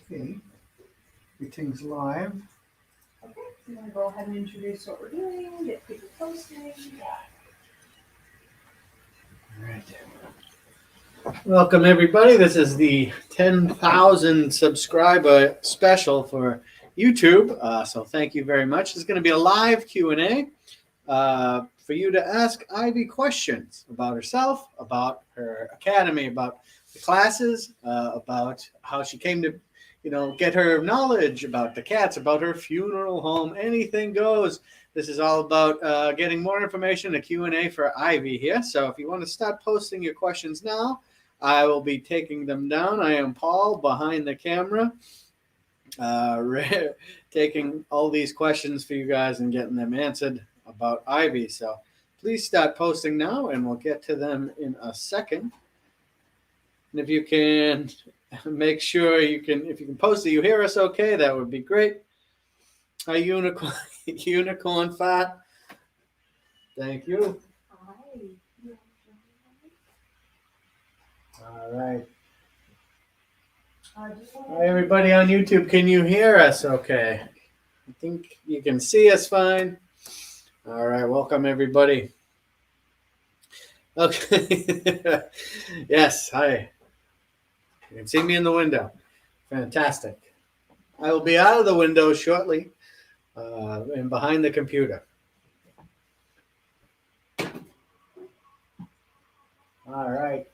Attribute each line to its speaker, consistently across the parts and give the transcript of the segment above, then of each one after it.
Speaker 1: Okay, everything's live.
Speaker 2: Okay, I'm going to go ahead and introduce what we're doing, get people posting.
Speaker 1: All right. Welcome, everybody. This is the 10,000 subscriber special for YouTube. So thank you very much. It's going to be a live Q&A for you to ask Ivy questions about herself, about her academy, about the classes, about how she came to, get her knowledge about the cats, about her funeral home. Anything goes. This is all about getting more information, a Q&A for Ivy here. So if you want to start posting your questions now, I will be taking them down. I am Paul behind the camera, taking all these questions for you guys and getting them answered about Ivy. So please start posting now, and we'll get to them in a second. And if you can make sure if you can post that you hear us okay, that would be great. Hi, unicorn fat. Thank you. All right. Hi, everybody on YouTube. Can you hear us okay? I think you can see us fine. All right. Welcome, everybody. Okay. Yes. Hi. You can see me in the window. Fantastic. I will be out of the window shortly and behind the computer. All right.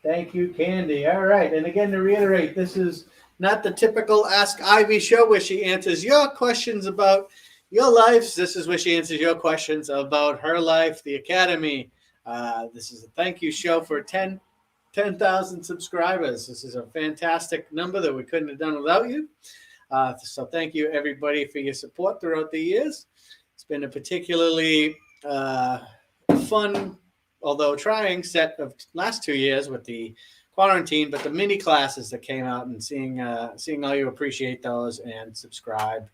Speaker 1: Thank you, Candy. All right. And again, to reiterate, this is not the typical Ask Ivy show where she answers your questions about your lives. This is where she answers your questions about her life, the academy. This is a thank you show for 10,000 subscribers. This is a fantastic number that we couldn't have done without you. So thank you, everybody, for your support throughout the years. It's been a particularly fun, although trying, set of last 2 years with the quarantine, but the mini classes that came out and seeing how you appreciate those and subscribe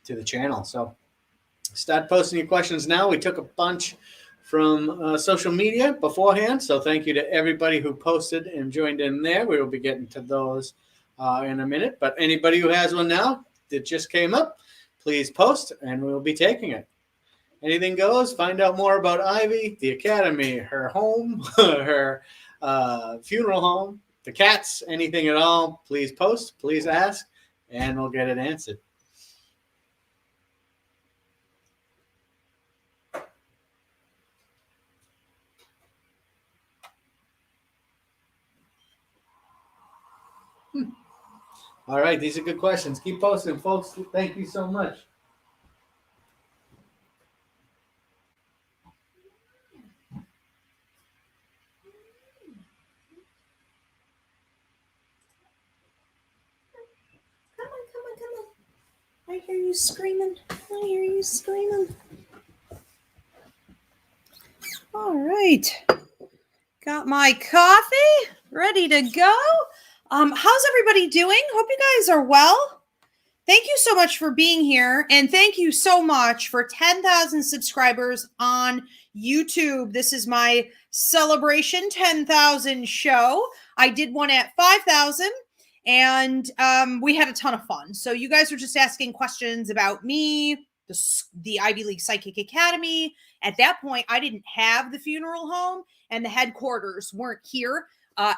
Speaker 1: to the channel. So start posting your questions now. We took a bunch from social media beforehand, so thank you to everybody who posted and joined in there. We will be getting to those in a minute, but anybody who has one now that just came up, please post and we'll be taking it. Anything goes. Find out more about Ivy, the academy, her home, her funeral home, the cats, anything at all. Please post, please ask, and we'll get it answered. All right, these are good questions. Keep posting, folks. Thank you so much.
Speaker 2: Come on. I hear you screaming. All right. Got my coffee ready to go. How's everybody doing? Hope you guys are well. Thank you so much for being here. And thank you so much for 10,000 subscribers on YouTube. This is my celebration 10,000 show. I did one at 5,000 and we had a ton of fun. So you guys were just asking questions about me, the Ivy League Psychic Academy. At that point, I didn't have the funeral home and the headquarters weren't here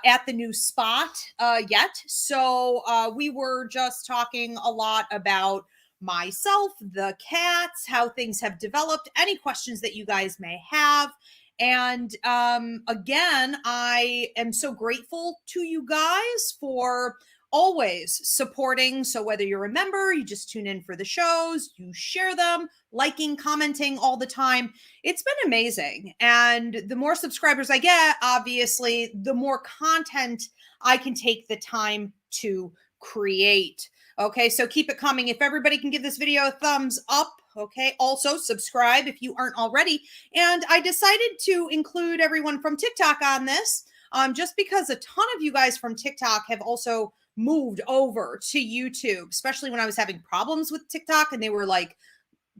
Speaker 2: at the new spot yet. So we were just talking a lot about myself, the cats, how things have developed, any questions that you guys may have. And again, I am so grateful to you guys for always supporting. So whether you're a member, you just tune in for the shows, you share them, liking, commenting all the time. It's been amazing. And the more subscribers I get, obviously, the more content I can take the time to create. Okay, so keep it coming. If everybody can give this video a thumbs up, okay. Also subscribe if you aren't already. And I decided to include everyone from TikTok on this, just because a ton of you guys from TikTok have also moved over to YouTube, especially when I was having problems with TikTok and they were like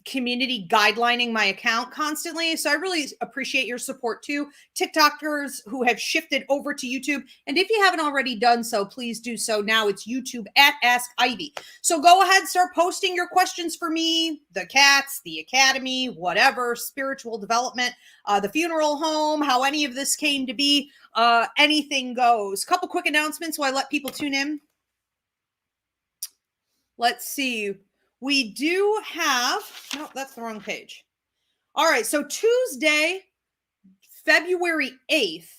Speaker 2: community guidelining my account constantly. So I really appreciate your support too. TikTokers who have shifted over to YouTube. And if you haven't already done so, please do so now. It's YouTube at Ask Ivy. So go ahead, start posting your questions for me, the cats, the academy, whatever, spiritual development, the funeral home, how any of this came to be, anything goes. Couple quick announcements while I let people tune in. Let's see. We do have, no, that's the wrong page. All right. So Tuesday, February 8th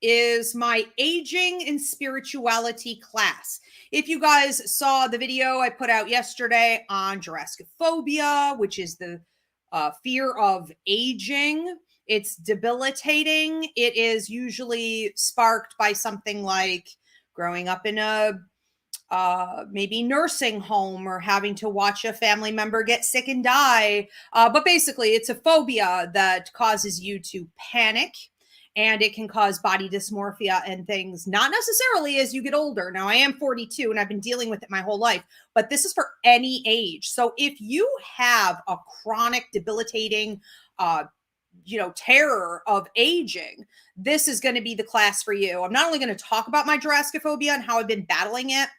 Speaker 2: is my Aging and Spirituality class. If you guys saw the video I put out yesterday on Jurassicophobia, which is the fear of aging, it's debilitating. It is usually sparked by something like growing up in a maybe nursing home or having to watch a family member get sick and die. But basically, it's a phobia that causes you to panic, and it can cause body dysmorphia and things, not necessarily as you get older. Now, I am 42 and I've been dealing with it my whole life, but this is for any age. So if you have a chronic, debilitating, terror of aging, this is going to be the class for you. I'm not only going to talk about my Jurassicophobia and how I've been battling it,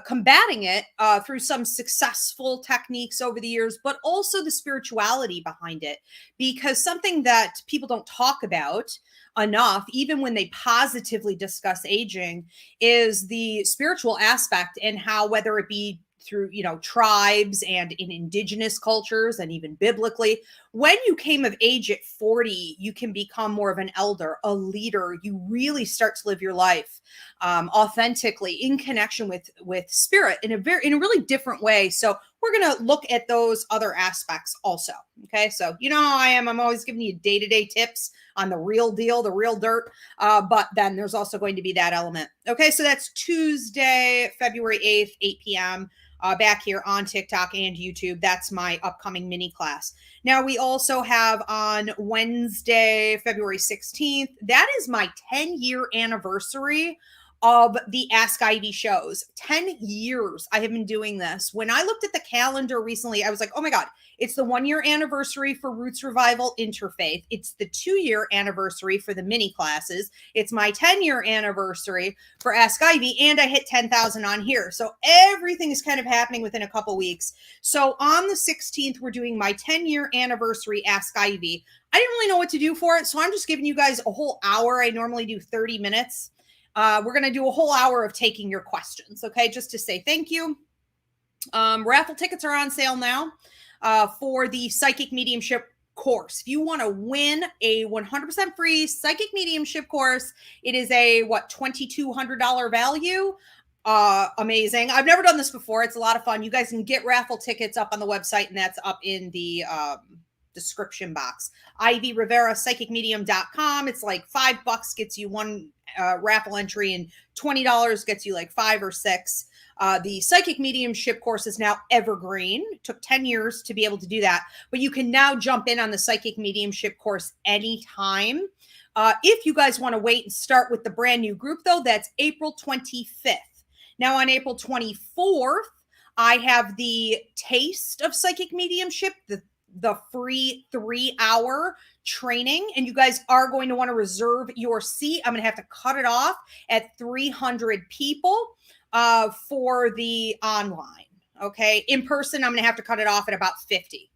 Speaker 2: combating it through some successful techniques over the years, but also the spirituality behind it, because something that people don't talk about enough, even when they positively discuss aging, is the spiritual aspect, and how, whether it be through, tribes and in indigenous cultures and even biblically, when you came of age at 40, you can become more of an elder, a leader. You really start to live your life authentically in connection with spirit in a really different way. So we're going to look at those other aspects also. Okay. So you know how I am. I'm always giving you day-to-day tips on the real deal, the real dirt. But then there's also going to be that element. Okay. So that's Tuesday, February 8th, 8 p.m. Back here on TikTok and YouTube. That's my upcoming mini class. Now, we also have on Wednesday, February 16th, that is my 10-year anniversary of the Ask Ivy shows. 10 years I have been doing this. When I looked at the calendar recently, I was like, oh my God, it's the 1-year anniversary for Roots Revival Interfaith. It's the 2-year anniversary for the mini classes. It's my 10-year anniversary for Ask Ivy, and I hit 10,000 on here. So everything is kind of happening within a couple weeks. So on the 16th, we're doing my 10-year anniversary Ask Ivy. I didn't really know what to do for it, so I'm just giving you guys a whole hour. I normally do 30 minutes. We're going to do a whole hour of taking your questions, okay, just to say thank you. Raffle tickets are on sale now for the Psychic Mediumship course. If you want to win a 100% free Psychic Mediumship course, it is a, $2,200 value. Amazing. I've never done this before. It's a lot of fun. You guys can get raffle tickets up on the website, and that's up in the description box. Ivy Rivera, psychicmedium.com. It's like $5 gets you one raffle entry, and $20 gets you like 5 or 6. The Psychic Mediumship course is now evergreen. It took 10 years to be able to do that, but you can now jump in on the Psychic Mediumship course anytime. If you guys want to wait and start with the brand new group, though, that's April 25th. Now on April 24th, I have the Taste of Psychic Mediumship, the free 3-hour training, and you guys are going to want to reserve your seat. I'm going to have to cut it off at 300 people for the online. Okay. In person, I'm going to have to cut it off at about 50.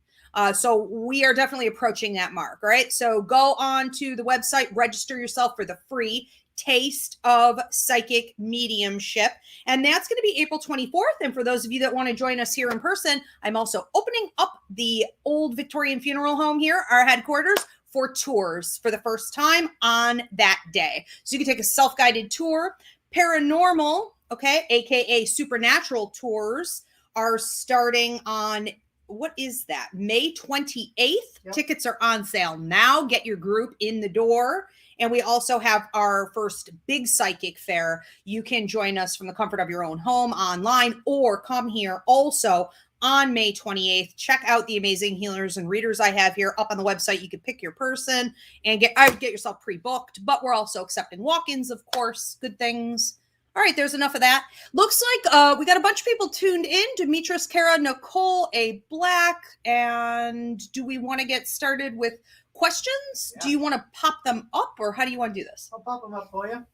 Speaker 2: So we are definitely approaching that mark. All right. So go on to the website, register yourself for the free Taste of Psychic Mediumship. And that's going to be April 24th. And for those of you that want to join us here in person, I'm also opening up the old Victorian Funeral Home here, our headquarters, for tours for the first time on that day. So you can take a self-guided tour. Paranormal, okay, aka supernatural tours are starting on, what is that, May 28th? Yep. Tickets are on sale now. Get your group in the door. And we also have our first big psychic fair. You can join us from the comfort of your own home online, or come here also on May 28th. Check out the amazing healers and readers I have here up on the website. You can pick your person and get yourself pre-booked, but we're also accepting walk-ins, of course, good things. All right, there's enough of that. Looks like we got a bunch of people tuned in. Demetrius, Kara, Nicole, A. Black. And do we want to get started with questions?
Speaker 1: Yeah.
Speaker 2: Do you want to pop them up, or how do you want to do this?
Speaker 1: I'll pop them up for you.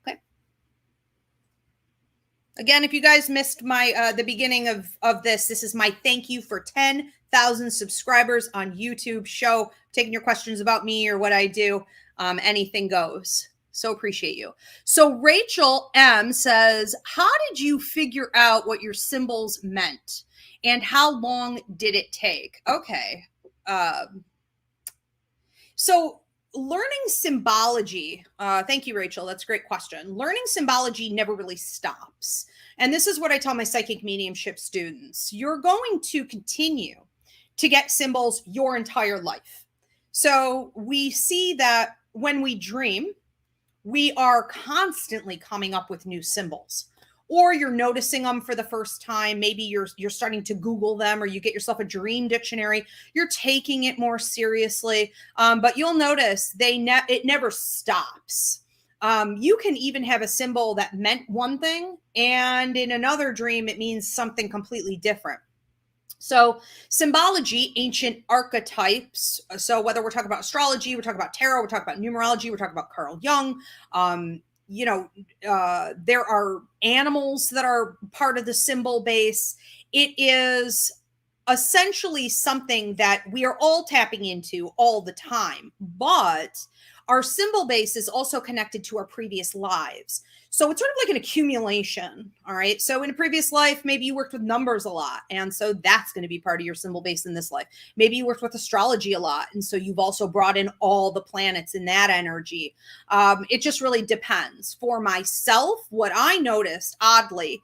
Speaker 2: Okay. Again, if you guys missed my the beginning of this is my thank you for 10,000 subscribers on YouTube show. Taking your questions about me or what I do. Anything goes. So appreciate you. So Rachel M says, how did you figure out what your symbols meant and how long did it take? Okay. So learning symbology, thank you, Rachel. That's a great question. Learning symbology never really stops. And this is what I tell my psychic mediumship students. You're going to continue to get symbols your entire life. So we see that when we dream, we are constantly coming up with new symbols, or you're noticing them for the first time. Maybe you're starting to Google them, or you get yourself a dream dictionary. You're taking it more seriously, but you'll notice it never stops. You can even have a symbol that meant one thing, and in another dream, it means something completely different. So symbology, ancient archetypes. So whether we're talking about astrology, we're talking about tarot, we're talking about numerology, we're talking about Carl Jung. There are animals that are part of the symbol base. It is essentially something that we are all tapping into all the time, but our symbol base is also connected to our previous lives. So it's sort of like an accumulation. All right. So in a previous life, maybe you worked with numbers a lot. And so that's going to be part of your symbol base in this life. Maybe you worked with astrology a lot. And so you've also brought in all the planets in that energy. It just really depends. For myself, what I noticed oddly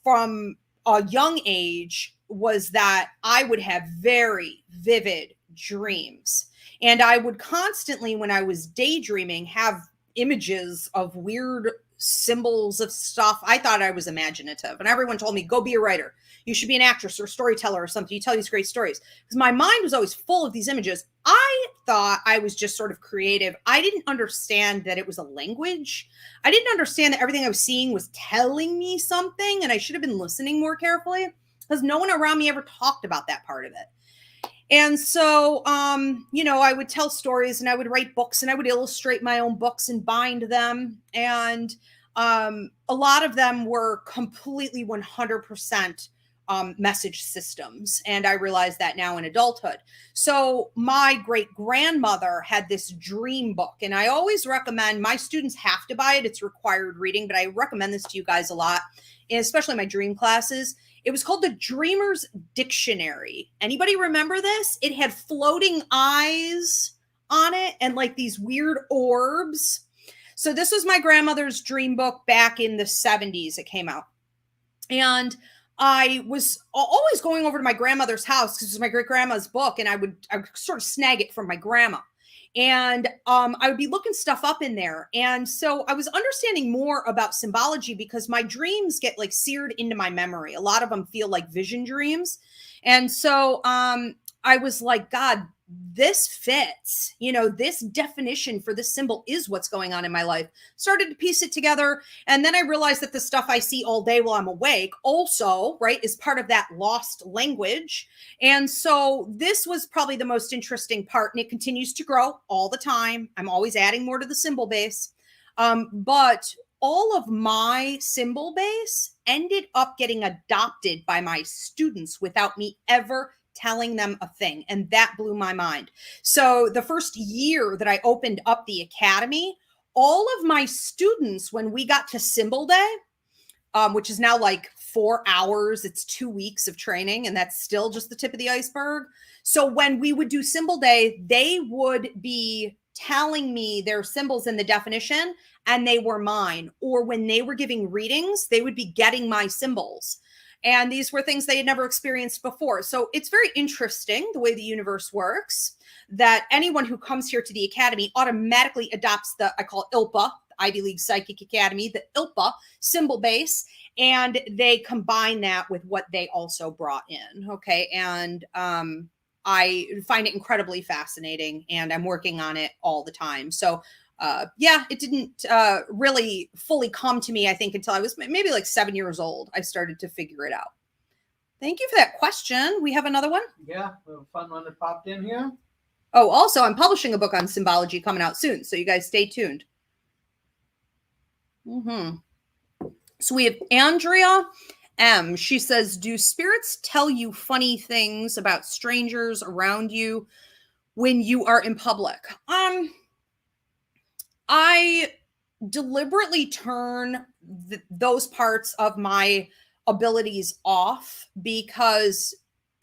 Speaker 2: from a young age was that I would have very vivid dreams. And I would constantly, when I was daydreaming, have images of weird symbols of stuff. I thought I was imaginative, and everyone told me, go be a writer. You should be an actress or a storyteller or something. You tell these great stories. Because my mind was always full of these images. I thought I was just sort of creative. I didn't understand that it was a language. I didn't understand that everything I was seeing was telling me something, and I should have been listening more carefully, because no one around me ever talked about that part of it. And so, I would tell stories, and I would write books, and I would illustrate my own books and bind them. And a lot of them were completely 100% message systems. And I realized that now in adulthood. So my great grandmother had this dream book, and I always recommend, my students have to buy it. It's required reading, but I recommend this to you guys a lot, and especially my dream classes. It was called the Dreamer's Dictionary. Anybody remember this? It had floating eyes on it and like these weird orbs. So this was my grandmother's dream book back in the 70s. It came out. And I was always going over to my grandmother's house because it was my great grandma's book, and I would sort of snag it from my grandma. And I would be looking stuff up in there. And so I was understanding more about symbology because my dreams get like seared into my memory. A lot of them feel like vision dreams. And so I was like, God, this fits, this definition for this symbol is what's going on in my life. Started to piece it together. And then I realized that the stuff I see all day while I'm awake also, right, is part of that lost language. And so this was probably the most interesting part, and it continues to grow all the time. I'm always adding more to the symbol base. But all of my symbol base ended up getting adopted by my students without me ever telling them a thing. And that blew my mind. So the first year that I opened up the academy, all of my students, when we got to Symbol Day, which is now like 4 hours, it's 2 weeks of training, and that's still just the tip of the iceberg. So when we would do Symbol Day, they would be telling me their symbols in the definition, and they were mine. Or when they were giving readings, they would be getting my symbols. And these were things they had never experienced before. So it's very interesting the way the universe works, that anyone who comes here to the academy automatically adopts I call it ILPA, Ivy League Psychic Academy, the ILPA symbol base, and they combine that with what they also brought in. Okay. And I find it incredibly fascinating, and I'm working on it all the time. So yeah, it didn't really fully come to me, I think, until I was maybe like 7 years old. I started to figure it out. Thank you for that question. We have another one.
Speaker 1: Yeah, a fun one that popped in here.
Speaker 2: Oh, also, I'm publishing a book on symbology coming out soon, so you guys stay tuned. So we have Andrea M. She says, do spirits tell you funny things about strangers around you when you are in public? I deliberately turn those parts of my abilities off because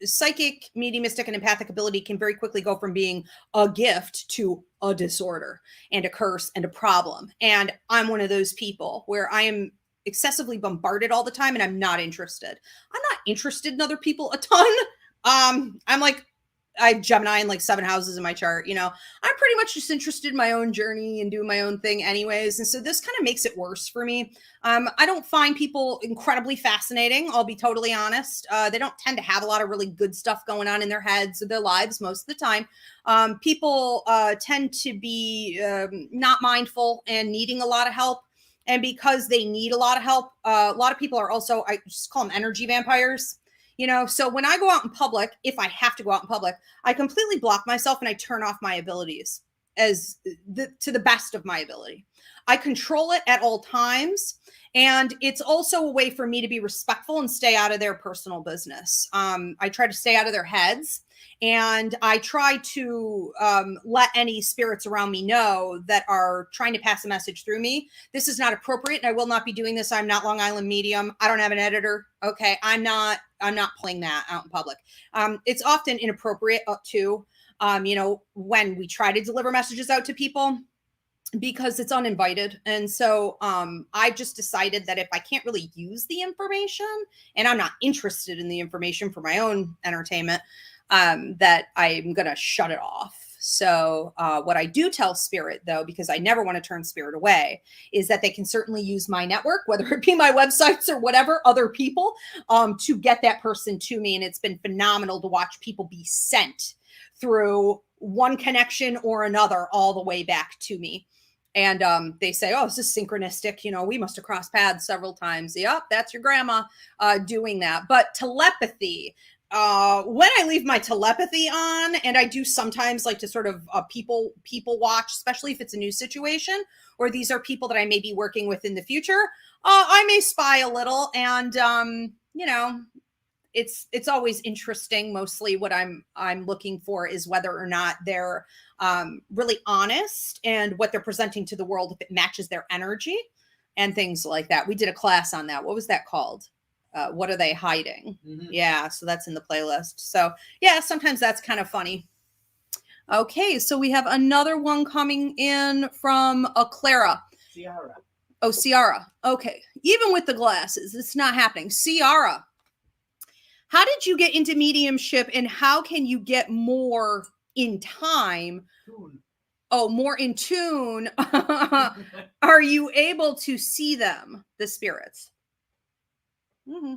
Speaker 2: psychic, mediumistic, and empathic ability can very quickly go from being a gift to a disorder and a curse and a problem. And I'm one of those people where I am excessively bombarded all the time and I'm not interested. I'm not interested in other people a ton. I'm like, I have Gemini in like 7 houses in my chart. You know, I'm pretty much just interested in my own journey and doing my own thing anyways. And so this kind of makes it worse for me. I don't find people incredibly fascinating. I'll be totally honest. They don't tend to have a lot of really good stuff going on in their heads or their lives most of the time. People tend to be not mindful and needing a lot of help. And because they need a lot of help, a lot of people are also, I just call them energy vampires. You know, so when I go out in public, if I have to go out in public, I completely block myself and I turn off my abilities to the best of my ability. I control it at all times. And it's also a way for me to be respectful and stay out of their personal business. I try to stay out of their heads. And I try to let any spirits around me know that are trying to pass a message through me. This is not appropriate, and I will not be doing this. I'm not Long Island Medium. I don't have an editor. Okay, I'm not playing that out in public. It's often inappropriate too. You know, when we try to deliver messages out to people, because it's uninvited. And so I just decided that if I can't really use the information and I'm not interested in the information for my own entertainment, that I'm going to shut it off. So what I do tell spirit, though, because I never want to turn spirit away, is that they can certainly use my network, whether it be my websites or whatever, other people, to get that person to me. And it's been phenomenal to watch people be sent through one connection or another all the way back to me. And they say, oh, this is synchronistic. You know, we must have crossed paths several times. Yep, that's your grandma doing that. But telepathy, when I leave my telepathy on, and I do sometimes like to sort of people watch, especially if it's a new situation, or these are people that I may be working with in the future, I may spy a little. And, you know, it's always interesting. Mostly what I'm looking for is whether or not they're really honest and what they're presenting to the world, if it matches their energy and things like that. We did a class on that. What was that called? What are they hiding? Mm-hmm. Yeah, so that's in the playlist. So yeah, sometimes that's kind of funny. Okay, so we have another one coming in from Clara.
Speaker 1: Ciara.
Speaker 2: Oh, Ciara. Okay, even with the glasses, it's not happening. Ciara, how did you get into mediumship and how can you get more in time? Oh, more in tune. Are you able to see them, the spirits? Mm-hmm.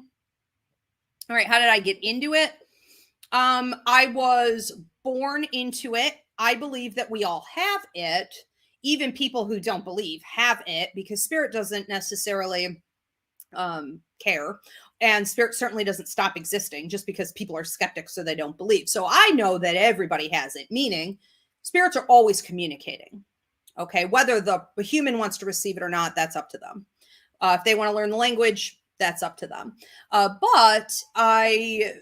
Speaker 2: All right. How did I get into it? I was born into it. I believe that we all have it. Even people who don't believe have it, because spirit doesn't necessarily care. And spirit certainly doesn't stop existing just because people are skeptics so they don't believe. So I know that everybody has it, meaning spirits are always communicating. Okay. Whether the human wants to receive it or not, that's up to them. If they want to learn the language, that's up to them. But I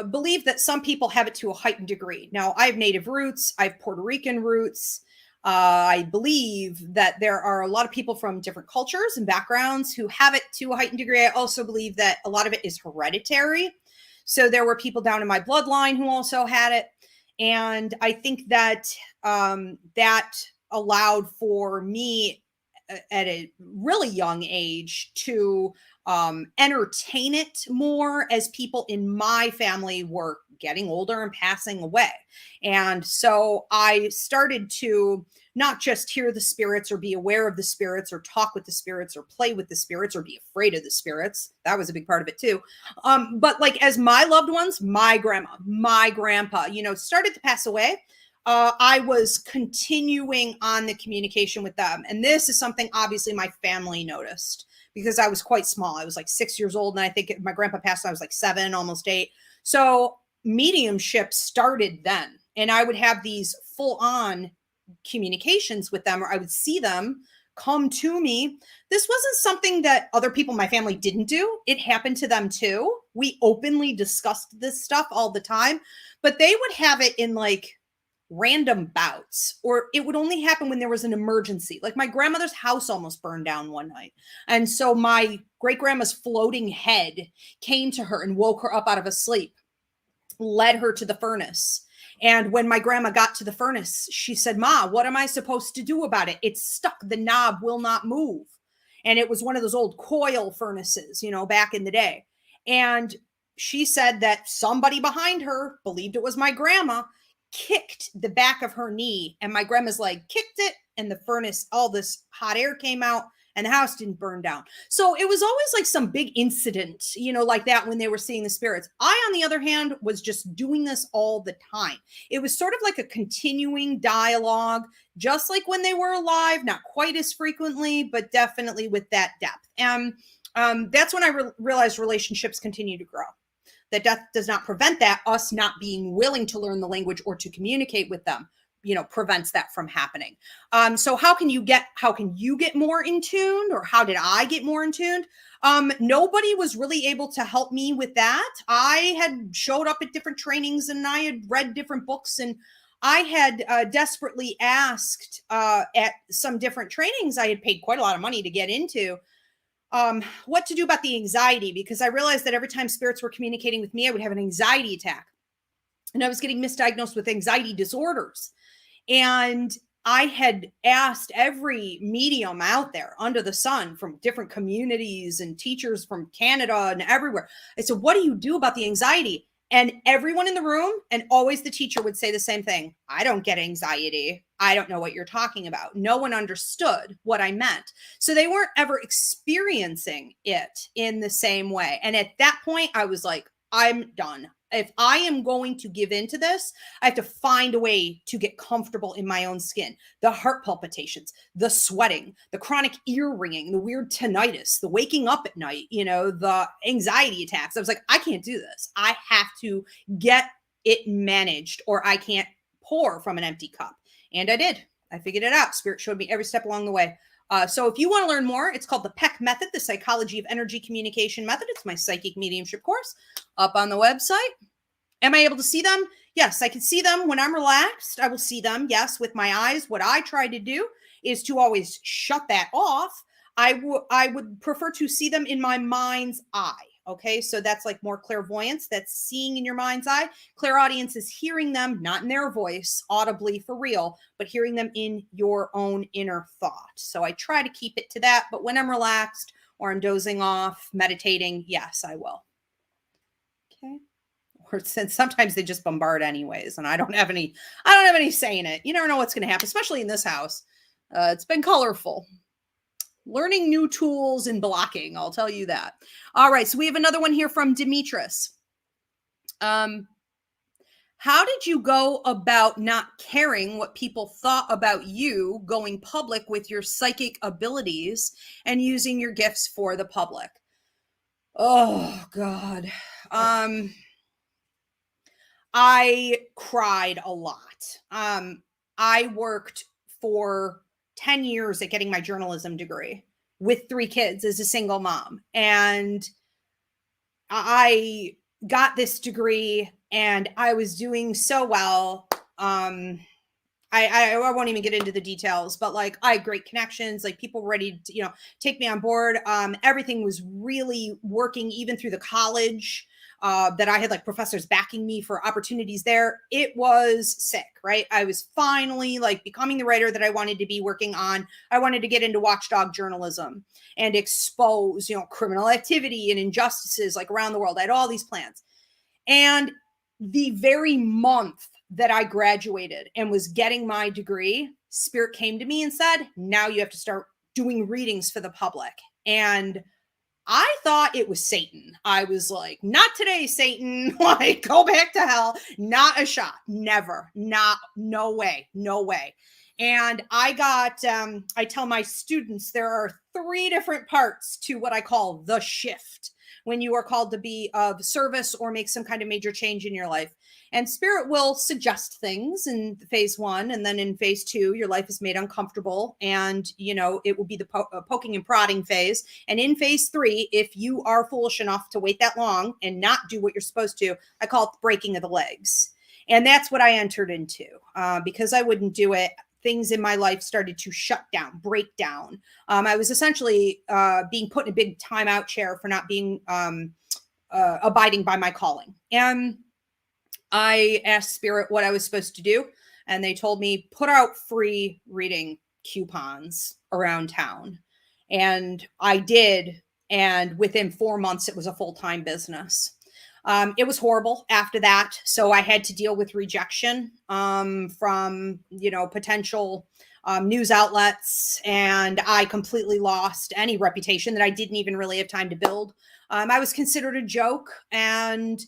Speaker 2: believe that some people have it to a heightened degree. Now, I have native roots. I have Puerto Rican roots. I believe that there are a lot of people from different cultures and backgrounds who have it to a heightened degree. I also believe that a lot of it is hereditary. So there were people down in my bloodline who also had it. And I think that that allowed for me at a really young age to entertain it more as people in my family were getting older and passing away. And so I started to not just hear the spirits or be aware of the spirits or talk with the spirits or play with the spirits or be afraid of the spirits. That was a big part of it too. But like as my loved ones, my grandma, my grandpa, you know, started to pass away, I was continuing on the communication with them. And this is something obviously my family noticed because I was quite small. I was like 6 years old. And I think my grandpa passed when I was like 7, almost 8. So mediumship started then. And I would have these full on communications with them, or I would see them come to me. This wasn't something that other people in my family didn't do. It happened to them too. We openly discussed this stuff all the time, but they would have it in like random bouts, or it would only happen when there was an emergency. Like my grandmother's house almost burned down one night. And so my great grandma's floating head came to her and woke her up out of a sleep, led her to the furnace. And when my grandma got to the furnace, she said, "Ma, what am I supposed to do about it? It's stuck. The knob will not move." And it was one of those old coil furnaces, you know, back in the day. And she said that somebody behind her believed it was my grandma, kicked the back of her knee, and my grandma's leg kicked it, and the furnace, all this hot air came out, and the house didn't burn down. So it was always like some big incident, you know, like that when they were seeing the spirits. I, on the other hand, was just doing this all the time. It was sort of like a continuing dialogue, just like when they were alive, not quite as frequently, but definitely with that depth. And that's when I realized relationships continue to grow. That death does not prevent that. Us not being willing to learn the language or to communicate with them, you know, prevents that from happening. So how can you get more in tune, or how did I get more in tune? Nobody was really able to help me with that. I had showed up at different trainings and I had read different books, and I had desperately asked at some different trainings I had paid quite a lot of money to get into, what to do about the anxiety, because I realized that every time spirits were communicating with me, I would have an anxiety attack, and I was getting misdiagnosed with anxiety disorders. And I had asked every medium out there under the sun from different communities and teachers from Canada and everywhere. I said, "What do you do about the anxiety?" And everyone in the room, and always the teacher, would say the same thing: "I don't get anxiety. I don't know what you're talking about." No one understood what I meant. So they weren't ever experiencing it in the same way. And at that point, I was like, I'm done. If I am going to give into this, I have to find a way to get comfortable in my own skin. The heart palpitations, the sweating, the chronic ear ringing, the weird tinnitus, the waking up at night, you know, the anxiety attacks. I was like, I can't do this. I have to get it managed, or I can't pour from an empty cup. And I did. I figured it out. Spirit showed me every step along the way. So if you want to learn more, it's called the PEC method, the Psychology of Energy Communication method. It's my psychic mediumship course up on the website. Am I able to see them? Yes, I can see them when I'm relaxed. I will see them, yes, with my eyes. What I try to do is to always shut that off. I would prefer to see them in my mind's eye. Okay, so that's like more clairvoyance. That's seeing in your mind's eye. Clairaudience is hearing them, not in their voice, audibly for real, but hearing them in your own inner thought. So I try to keep it to that. But when I'm relaxed or I'm dozing off, meditating, yes, I will. Okay. Or since sometimes they just bombard anyways, and I don't have any say in it. You never know what's going to happen, especially in this house. It's been colorful. Learning new tools and blocking, I'll tell you that. All right, so we have another one here from Demetrius. How did you go about not caring what people thought about you going public with your psychic abilities and using your gifts for the public? Oh, God. I cried a lot. I worked for 10 years at getting my journalism degree with 3 kids as a single mom. And I got this degree and I was doing so well. I won't even get into the details, but like I had great connections, like people were ready to, you know, take me on board. Everything was really working even through the college. That I had like professors backing me for opportunities there. It was sick, right? I was finally like becoming the writer that I wanted to be working on. I wanted to get into watchdog journalism and expose, you know, criminal activity and injustices like around the world. I had all these plans. And the very month that I graduated and was getting my degree, Spirit came to me and said, now you have to start doing readings for the public. And I thought it was Satan. I was like, not today, Satan. Like, go back to hell. Not a shot. Never. No way. No way. And I tell my students there are 3 different parts to what I call the shift when you are called to be of service or make some kind of major change in your life. And spirit will suggest things in phase 1. And then in phase 2, your life is made uncomfortable. And, it will be the poking and prodding phase. And in phase 3, if you are foolish enough to wait that long and not do what you're supposed to, I call it the breaking of the legs. And that's what I entered into because I wouldn't do it. Things in my life started to shut down, break down. I was essentially being put in a big timeout chair for not being abiding by my calling. And I asked Spirit what I was supposed to do. And they told me, put out free reading coupons around town. And I did. And within 4 months, it was a full-time business. It was horrible after that. So I had to deal with rejection from, potential news outlets. And I completely lost any reputation that I didn't even really have time to build. I was considered a joke, and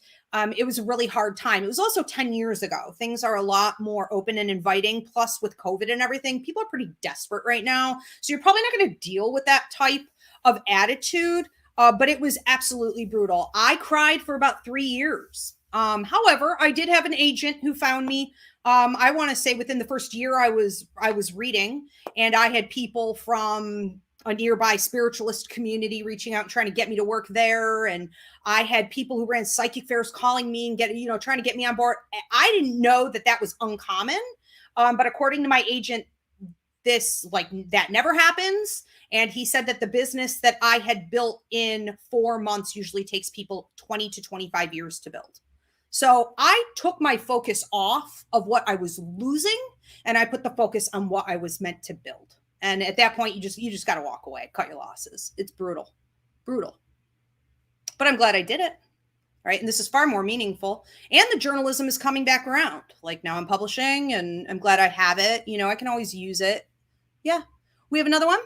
Speaker 2: it was a really hard time. It was also 10 years ago. Things are a lot more open and inviting. Plus, with COVID and everything, people are pretty desperate right now. So you're probably not going to deal with that type of attitude. But it was absolutely brutal. I cried for about 3 years. However, I did have an agent who found me. I want to say within the first year I was reading, and I had people from a nearby spiritualist community reaching out and trying to get me to work there. And I had people who ran psychic fairs calling me and trying to get me on board. I didn't know that was uncommon. But according to my agent, that never happens. And he said that the business that I had built in 4 months usually takes people 20 to 25 years to build. So I took my focus off of what I was losing, and I put the focus on what I was meant to build. And at that point, you just got to walk away, cut your losses. It's brutal. But I'm glad I did it. Right. And this is far more meaningful. And the journalism is coming back around. Like now I'm publishing, and I'm glad I have it. I can always use it. Yeah. We have another one.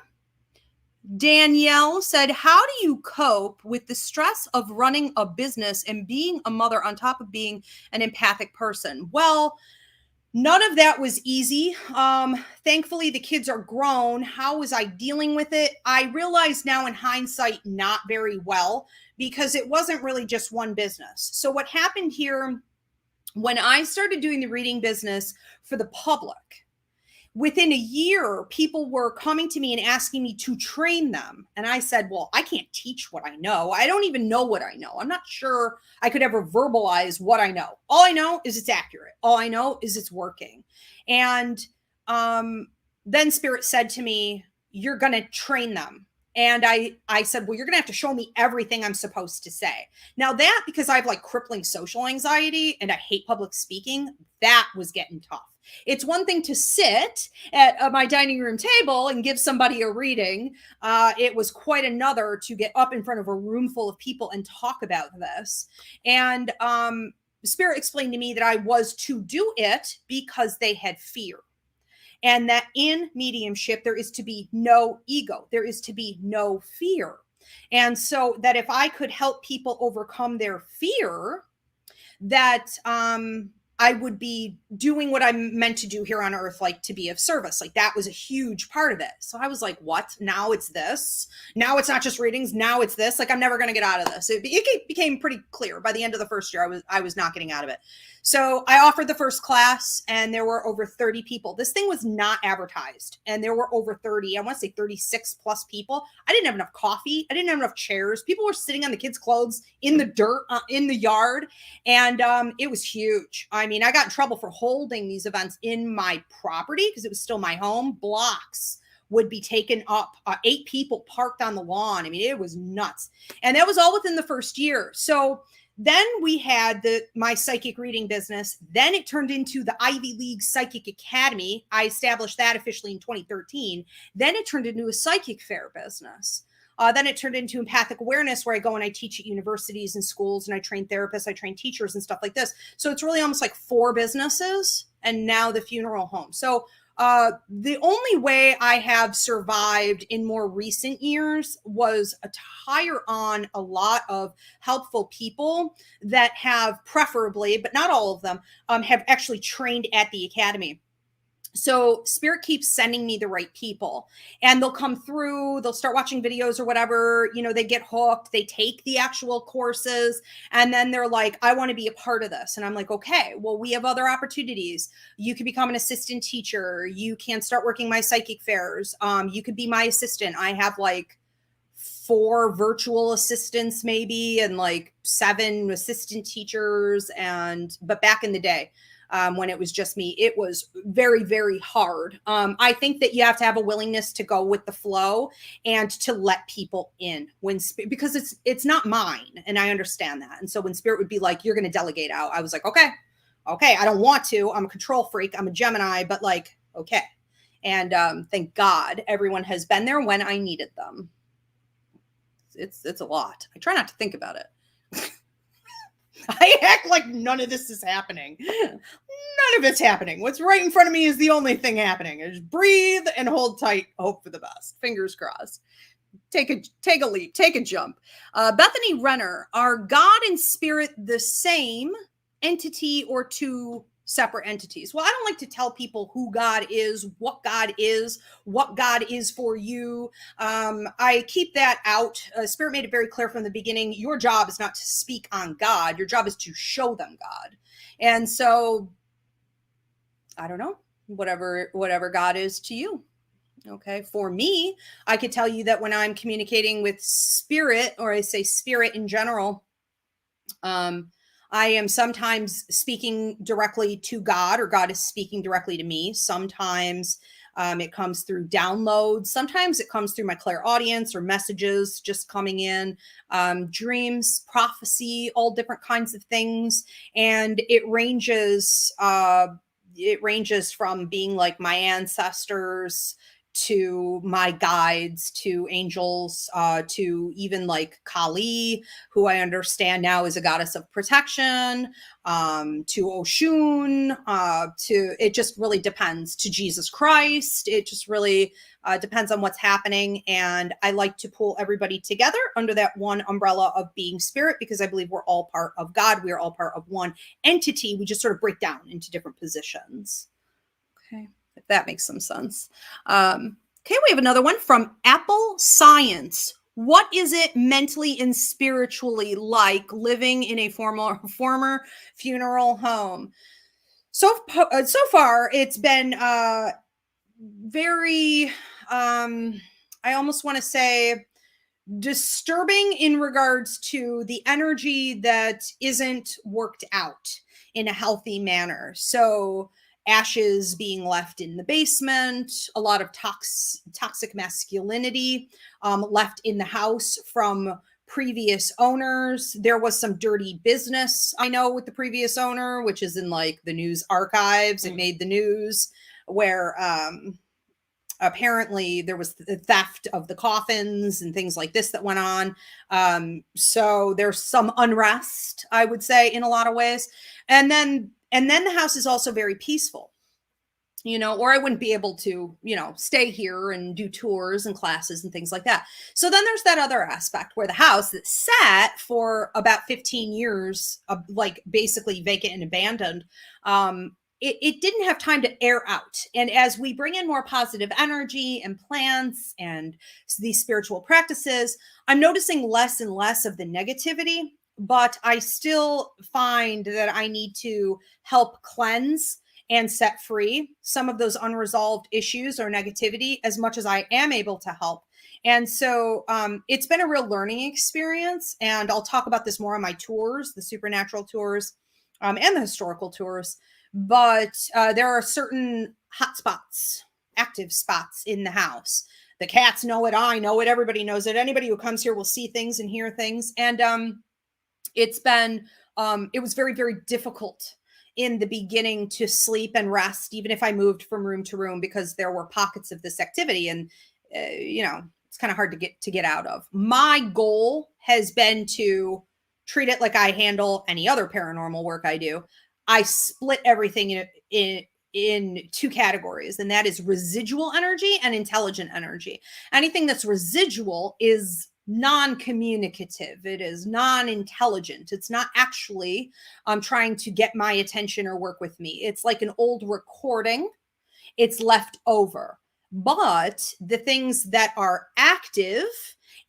Speaker 2: Danielle said, how do you cope with the stress of running a business and being a mother on top of being an empathic person? Well, none of that was easy. Thankfully, the kids are grown. How was I dealing with it? I realize now in hindsight, not very well, because it wasn't really just one business. So what happened here, when I started doing the reading business for the public, within a year, people were coming to me and asking me to train them. And I said, well, I can't teach what I know. I don't even know what I know. I'm not sure I could ever verbalize what I know. All I know is it's accurate. All I know is it's working. And then Spirit said to me, you're going to train them. And I said, well, you're going to have to show me everything I'm supposed to say. Now that, because I have like crippling social anxiety and I hate public speaking, that was getting tough. It's one thing to sit at my dining room table and give somebody a reading. It was quite another to get up in front of a room full of people and talk about this. And Spirit explained to me that I was to do it because they had fear. And that in mediumship, there is to be no ego. There is to be no fear. And so that if I could help people overcome their fear, that I would be doing what I'm meant to do here on earth, like to be of service. Like that was a huge part of it. So I was like, what? Now it's this. Now it's not just readings. Now it's this. Like I'm never going to get out of this. It became pretty clear by the end of the first year. I was not getting out of it. So I offered the first class and there were over 30 people. This thing was not advertised and there were over 30, I want to say 36 plus people. I didn't have enough coffee. I didn't have enough chairs. People were sitting on the kids' clothes in the dirt, in the yard. And it was huge. I mean, I got in trouble for holding these events in my property because it was still my home. Blocks would be taken up, 8 people parked on the lawn. I mean, it was nuts. And that was all within the first year. So then we had my psychic reading business. Then it turned into the Ivy League Psychic Academy. I established that officially in 2013. Then it turned into a psychic fair business. Then it turned into empathic awareness, where I go and I teach at universities and schools, and I train therapists, I train teachers and stuff like this. So it's really almost like 4 businesses, and now the funeral home. So The only way I have survived in more recent years was to hire on a lot of helpful people that have preferably, but not all of them, have actually trained at the academy. So Spirit keeps sending me the right people, and they'll come through, they'll start watching videos or whatever, they get hooked, they take the actual courses, and then they're like, I want to be a part of this. And I'm like, okay, well, we have other opportunities. You could become an assistant teacher. You can start working my psychic fairs. You could be my assistant. I have like 4 virtual assistants maybe, and like 7 assistant teachers. But back in the day, when it was just me, it was very, very hard. I think that you have to have a willingness to go with the flow and to let people in because it's not mine. And I understand that. And so when Spirit would be like, you're going to delegate out, I was like, okay, I don't want to. I'm a control freak. I'm a Gemini, but like, okay. And thank God everyone has been there when I needed them. It's a lot. I try not to think about it. I act like none of this is happening. None of it's happening. What's right in front of me is the only thing happening. I just breathe and hold tight, hope for the best. Fingers crossed. Take a leap, take a jump. Bethany Renner, are God and Spirit the same entity or two separate entities? Well, I don't like to tell people who God is, what God is for you. I keep that out. Spirit made it very clear from the beginning. Your job is not to speak on God. Your job is to show them God. And so, I don't know, whatever God is to you. Okay. For me, I could tell you that when I'm communicating with Spirit, or I say Spirit in general, I am sometimes speaking directly to God, or God is speaking directly to me. Sometimes it comes through downloads. Sometimes it comes through my clairaudience or messages just coming in, dreams, prophecy, all different kinds of things. And it ranges from being like my ancestors to my guides, to angels, to even like Kali, who I understand now is a goddess of protection, to Oshun, it just really depends, to Jesus Christ. It just really depends on what's happening. And I like to pull everybody together under that one umbrella of being Spirit, because I believe we're all part of God. We are all part of one entity. We just sort of break down into different positions. Okay. If that makes some sense. Okay, we have another one from Apple Science. What is it mentally and spiritually like living in a former funeral home? So far, it's been very, I almost want to say, disturbing in regards to the energy that isn't worked out in a healthy manner. So ashes being left in the basement, a lot of toxic masculinity left in the house from previous owners. There was some dirty business, I know, with the previous owner, which is in like the news archives. It made the news, where apparently there was the theft of the coffins and things like this that went on. So there's some unrest, I would say, in a lot of ways. And then the house is also very peaceful, or I wouldn't be able to, stay here and do tours and classes and things like that. So then there's that other aspect where the house that sat for about 15 years, like basically vacant and abandoned, it didn't have time to air out. And as we bring in more positive energy and plants and these spiritual practices, I'm noticing less and less of the negativity. But I still find that I need to help cleanse and set free some of those unresolved issues or negativity as much as I am able to help. And so it's been a real learning experience. And I'll talk about this more on my tours, the supernatural tours and the historical tours. But there are certain hot spots, active spots in the house. The cats know it. I know it. Everybody knows it. Anybody who comes here will see things and hear things. And it's been, it was very, very difficult in the beginning to sleep and rest, even if I moved from room to room, because there were pockets of this activity, and, it's kind of hard to get out of. My goal has been to treat it like I handle any other paranormal work I do. I split everything in two categories, and that is residual energy and intelligent energy. Anything that's residual is non-communicative. It is non-intelligent. It's not actually trying to get my attention or work with me. It's like an old recording. It's left over. But the things that are active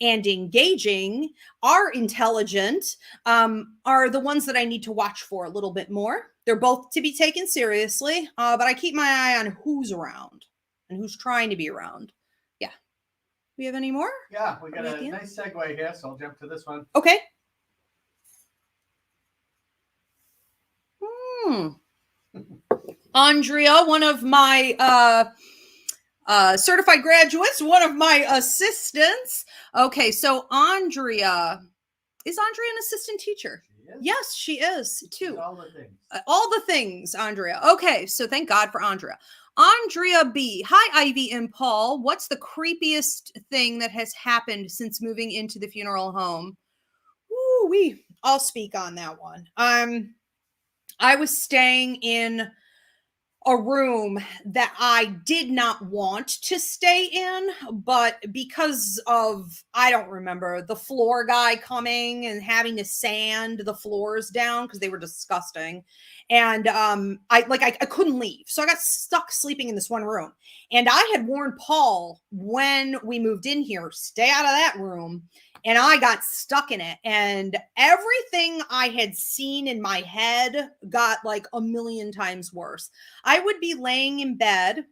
Speaker 2: and engaging, are intelligent, are the ones that I need to watch for a little bit more. They're both to be taken seriously, but I keep my eye on who's around and who's trying to be around. Yeah. We have any more?
Speaker 1: Yeah, we got a nice segue here, so I'll jump to this one.
Speaker 2: Okay. Andrea, one of my certified graduates, one of my assistants. Okay, so Andrea, is Andrea an assistant teacher? Yes, she is too.
Speaker 1: All the things.
Speaker 2: All the things, Andrea. Okay, so thank God for Andrea. Andrea B. Hi, Ivy and Paul. What's the creepiest thing that has happened since moving into the funeral home? I'll speak on that one. I was staying in a room that I did not want to stay in, but because of, I don't remember, the floor guy coming and having to sand the floors down because they were disgusting. And I couldn't leave. So I got stuck sleeping in this one room. And I had warned Paul when we moved in here, stay out of that room. And I got stuck in it. And everything I had seen in my head got like a million times worse. I would be laying in bed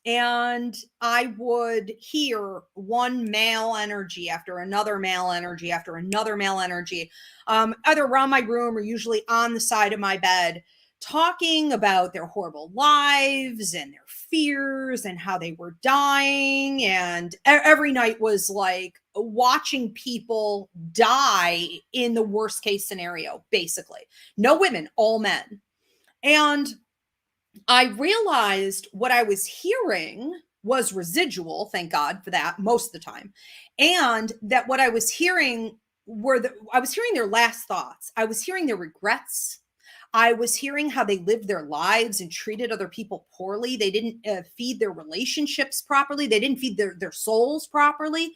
Speaker 2: and I would hear one male energy after another male energy after another male energy, either around my room or usually on the side of my bed, talking about their horrible lives and their fears and how they were dying. And every night was like watching people die in the worst case scenario, basically. No women, all men. And I realized what I was hearing was residual, thank God for that, most of the time. And that what I was hearing I was hearing their last thoughts. I was hearing their regrets. I was hearing how they lived their lives and treated other people poorly. They didn't feed their relationships properly. They didn't feed their souls properly.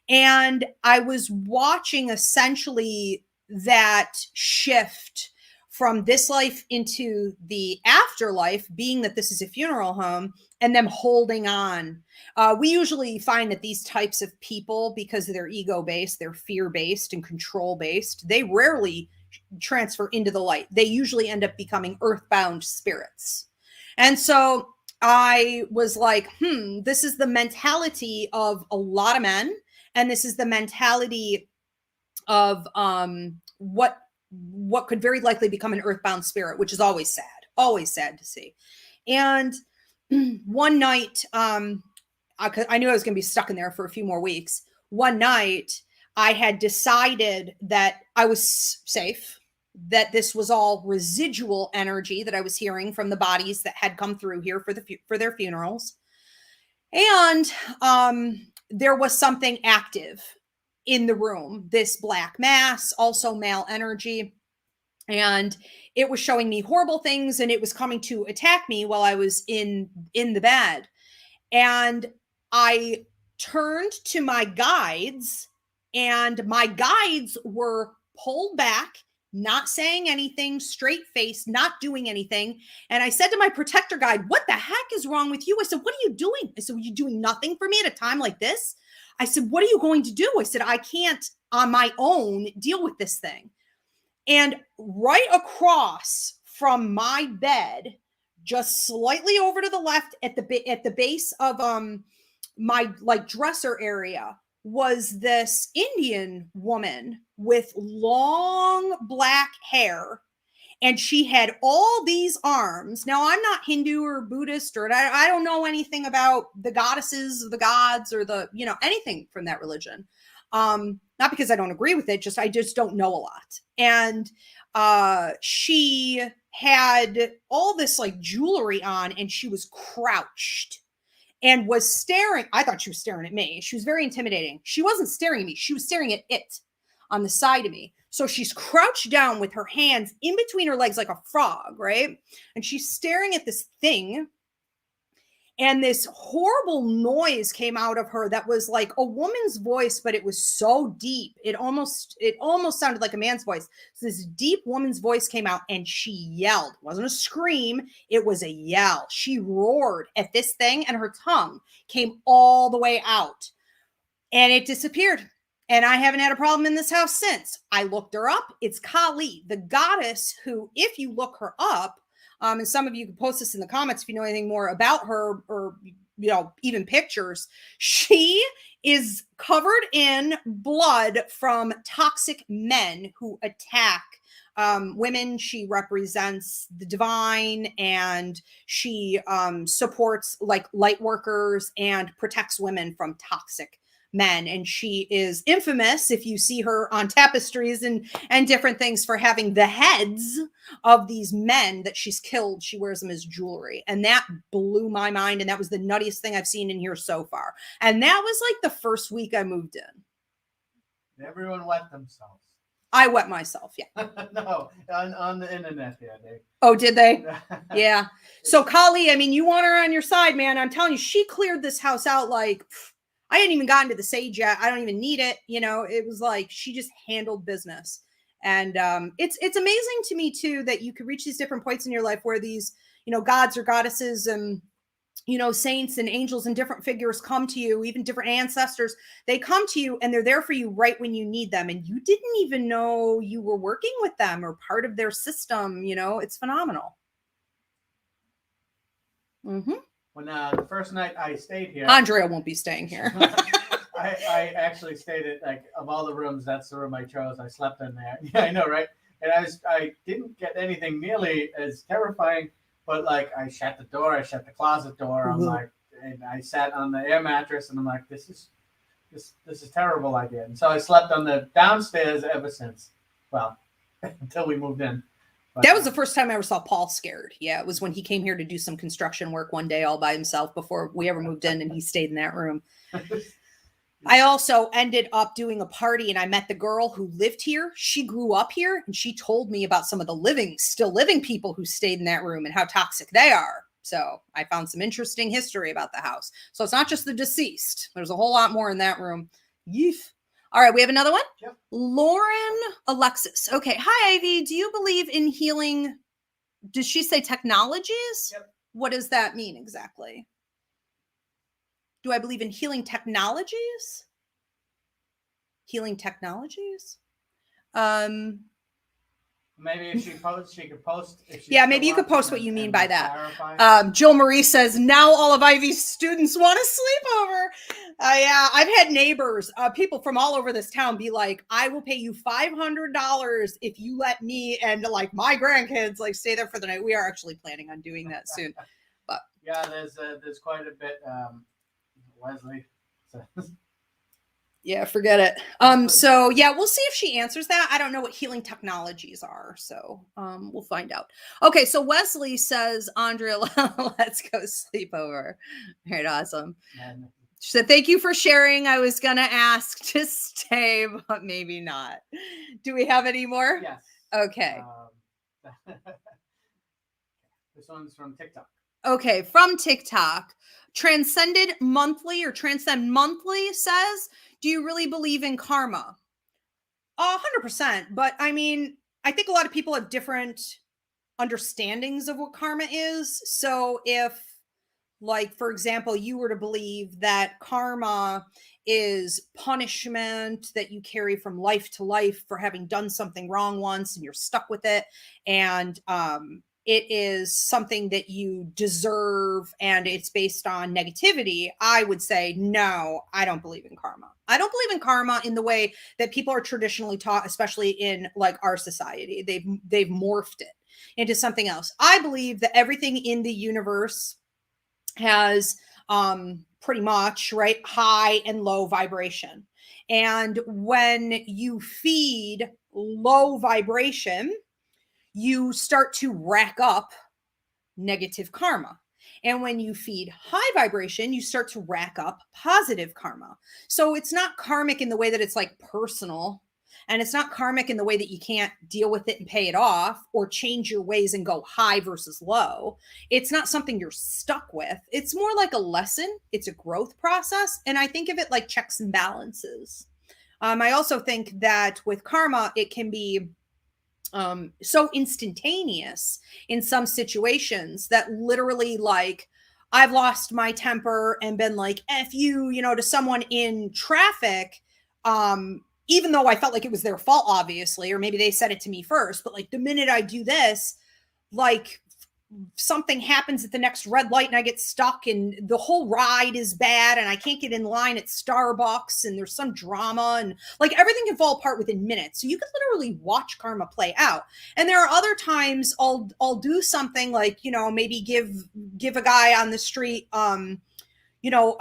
Speaker 2: And I was watching essentially that shift from this life into the afterlife, being that this is a funeral home, and them holding on. We usually find that these types of people, because they're ego-based, they're fear-based and control-based, they rarely transfer into the light. They usually end up becoming earthbound spirits. And so I was like, this is the mentality of a lot of men. And this is the mentality of what could very likely become an earthbound spirit, which is always sad to see. And one night, I knew I was going to be stuck in there for a few more weeks. One night, I had decided that I was safe, that this was all residual energy that I was hearing from the bodies that had come through here for their funerals. And there was something active in the room, this black mass, also male energy. And it was showing me horrible things, and it was coming to attack me while I was in the bed. And I turned to my guides, and my guides were pulled back, not saying anything, straight face, not doing anything. And I said to my protector guide, what the heck is wrong with you? I said, what are you doing? I said, are you doing nothing for me at a time like this? I said, what are you going to do? I said, I can't on my own deal with this thing. And right across from my bed, just slightly over to the left at the base of my like dresser area, was this Indian woman with long black hair. And she had all these arms. Now, I'm not Hindu or Buddhist, or I don't know anything about the goddesses or the gods or anything from that religion. Not because I don't agree with it, I just don't know a lot. And she had all this like jewelry on, and she was crouched and was staring. I thought she was staring at me. She was very intimidating. She wasn't staring at me. She was staring at it on the side of me. So she's crouched down with her hands in between her legs like a frog, right? And she's staring at this thing. And this horrible noise came out of her that was like a woman's voice, but it was so deep. It almost sounded like a man's voice. So this deep woman's voice came out and she yelled. It wasn't a scream, it was a yell. She roared at this thing and her tongue came all the way out and it disappeared. And I haven't had a problem in this house since. I looked her up. It's Kali, the goddess who, if you look her up, and some of you can post this in the comments if you know anything more about her or, you know, even pictures. She is covered in blood from toxic men who attack women. She represents the divine and she supports like light workers and protects women from toxic men. And she is infamous, if you see her on tapestries and different things, for having the heads of these men that she's killed. She wears them as jewelry. And that blew my mind. And that was the nuttiest thing I've seen in here so far. And that was like the first week I moved in.
Speaker 1: Everyone wet themselves.
Speaker 2: I wet myself, yeah.
Speaker 1: No, on the internet, yeah, Dave.
Speaker 2: Oh, did they? Yeah. So Kali, I mean, you want her on your side, man. I'm telling you, she cleared this house out like... I hadn't even gotten to the sage yet. I don't even need it. You know, it was like she just handled business. And it's amazing to me, too, that you could reach these different points in your life where these, you know, gods or goddesses and, you know, saints and angels and different figures come to you, even different ancestors. They come to you and they're there for you right when you need them. And you didn't even know you were working with them or part of their system. You know, it's phenomenal. Mm-hmm.
Speaker 1: When the first night I stayed here,
Speaker 2: Andrea won't be staying here.
Speaker 1: I actually stayed at, like, of all the rooms, that's the room I chose. I slept in there. Yeah, I know, right? And I didn't get anything nearly as terrifying, but like I shut the door, I shut the closet door. I'm like, and I sat on the air mattress, and I'm like, this is terrible idea. And so I slept on the downstairs ever since. Well, until we moved in. But
Speaker 2: that was the first time I ever saw Paul scared. Yeah, it was when he came here to do some construction work one day all by himself before we ever moved in, and he stayed in that room. I also ended up doing a party, and I met the girl who lived here. She grew up here, and she told me about some of the still living people who stayed in that room and how toxic they are. So I found some interesting history about the house. So it's not just the deceased. There's a whole lot more in that room. Yeef. All right, we have another one.
Speaker 1: Yep.
Speaker 2: Lauren Alexis. Okay. Hi, Ivy. Do you believe in healing? Does she say technologies?
Speaker 1: Yep.
Speaker 2: What does that mean exactly? Do I believe in healing technologies? Healing technologies?
Speaker 1: Maybe if she posts, she could post.
Speaker 2: Yeah, maybe you could post what you mean by that. Jill Marie says, now all of Ivy's students want to sleep over. Yeah, I've had neighbors, people from all over this town be like, I will pay you $500 if you let me and like my grandkids like stay there for the night. We are actually planning on doing that soon. But
Speaker 1: yeah, there's quite a bit. Leslie says.
Speaker 2: Yeah, forget it. So yeah, we'll see if she answers that. I don't know what healing technologies are, so we'll find out. Okay, so Wesley says, Andrea, let's go sleep over. All right, awesome. She said, thank you for sharing. I was gonna ask to stay, but maybe not. Do we have any more?
Speaker 1: Yes.
Speaker 2: Okay.
Speaker 1: This one's from TikTok.
Speaker 2: Okay, from TikTok. Transcend Monthly says, do you really believe in karma? 100%. But I mean, I think a lot of people have different understandings of what karma is. So if, like, for example, you were to believe that karma is punishment that you carry from life to life for having done something wrong once and you're stuck with it, and it is something that you deserve and it's based on negativity, I would say, no, I don't believe in karma. I don't believe in karma in the way that people are traditionally taught, especially in like our society. They've morphed it into something else. I believe that everything in the universe has pretty much, right, high and low vibration. And when you feed low vibration, you start to rack up negative karma. And when you feed high vibration, you start to rack up positive karma. So it's not karmic in the way that it's like personal. And it's not karmic in the way that you can't deal with it and pay it off or change your ways and go high versus low. It's not something you're stuck with. It's more like a lesson. It's a growth process. And I think of it like checks and balances. I also think that with karma, it can be so instantaneous in some situations that literally, like, I've lost my temper and been like, F you, to someone in traffic, even though I felt like it was their fault, obviously, or maybe they said it to me first, but like the minute I do this, like something happens at the next red light and I get stuck and the whole ride is bad and I can't get in line at Starbucks and there's some drama and like everything can fall apart within minutes. So you could literally watch karma play out. And there are other times I'll do something like, maybe give a guy on the street, a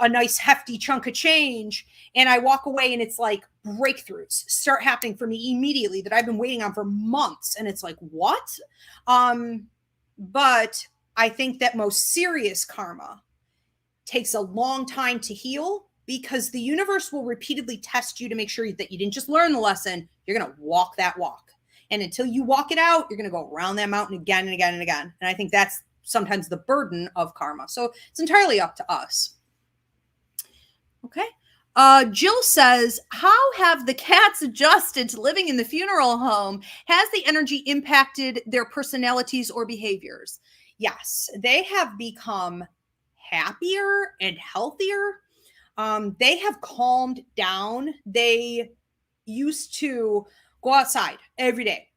Speaker 2: nice hefty chunk of change, and I walk away and it's like breakthroughs start happening for me immediately that I've been waiting on for months. And it's like, what? But I think that most serious karma takes a long time to heal because the universe will repeatedly test you to make sure that you didn't just learn the lesson. You're going to walk that walk. And until you walk it out, you're going to go around that mountain again and again and again. And I think that's sometimes the burden of karma. So it's entirely up to us. Okay. Jill says, how have the cats adjusted to living in the funeral home? Has the energy impacted their personalities or behaviors? Yes, they have become happier and healthier. They have calmed down. They used to go outside every day,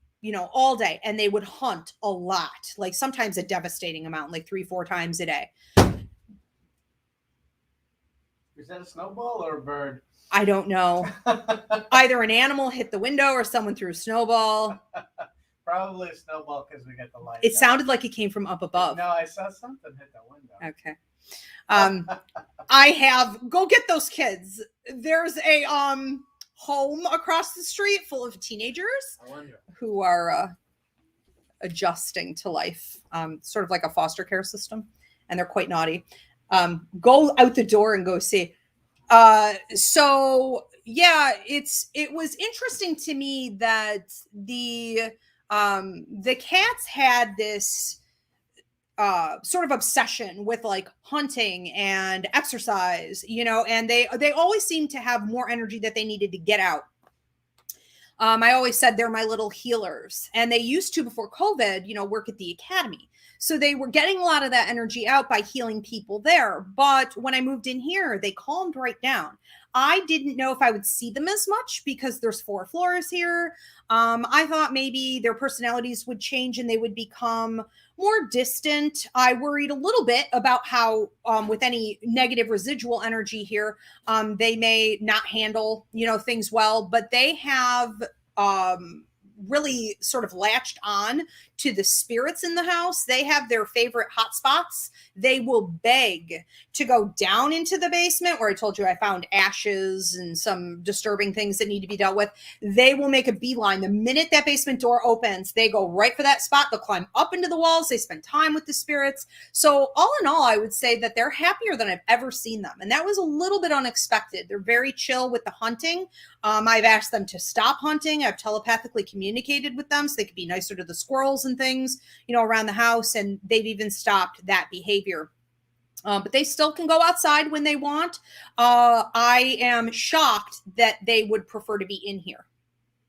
Speaker 2: all day, and they would hunt a lot, like sometimes a devastating amount, like 3-4 times a day.
Speaker 1: Is that a snowball or a bird?
Speaker 2: I don't know. Either an animal hit the window or someone threw a snowball.
Speaker 1: Probably a snowball because we got the light.
Speaker 2: It sounded like it came from up above.
Speaker 1: No, I saw something hit the window.
Speaker 2: Okay. Go get those kids. There's a home across the street full of teenagers who are adjusting to life, sort of like a foster care system, and they're quite naughty. Go out the door and go see. So yeah, it was interesting to me that the cats had this sort of obsession with like hunting and exercise, and they always seemed to have more energy that they needed to get out. I always said they're my little healers, and they used to, before COVID, work at the academy. So they were getting a lot of that energy out by healing people there. But when I moved in here, they calmed right down. I didn't know if I would see them as much because there's 4 floors here. I thought maybe their personalities would change and they would become more distant. I worried a little bit about how, with any negative residual energy here, they may not handle, things well, but they have, really sort of latched on to the spirits in the house. They have their favorite hotspots. They will beg to go down into the basement where I told you I found ashes and some disturbing things that need to be dealt with. They will make a beeline. The minute that basement door opens, they go right for that spot. They'll climb up into the walls. They spend time with the spirits. So all in all, I would say that they're happier than I've ever seen them. And that was a little bit unexpected. They're very chill with the hunting. I've asked them to stop hunting. I've telepathically communicated with them so they could be nicer to the squirrels and things, around the house. And they've even stopped that behavior. But they still can go outside when they want. I am shocked that they would prefer to be in here,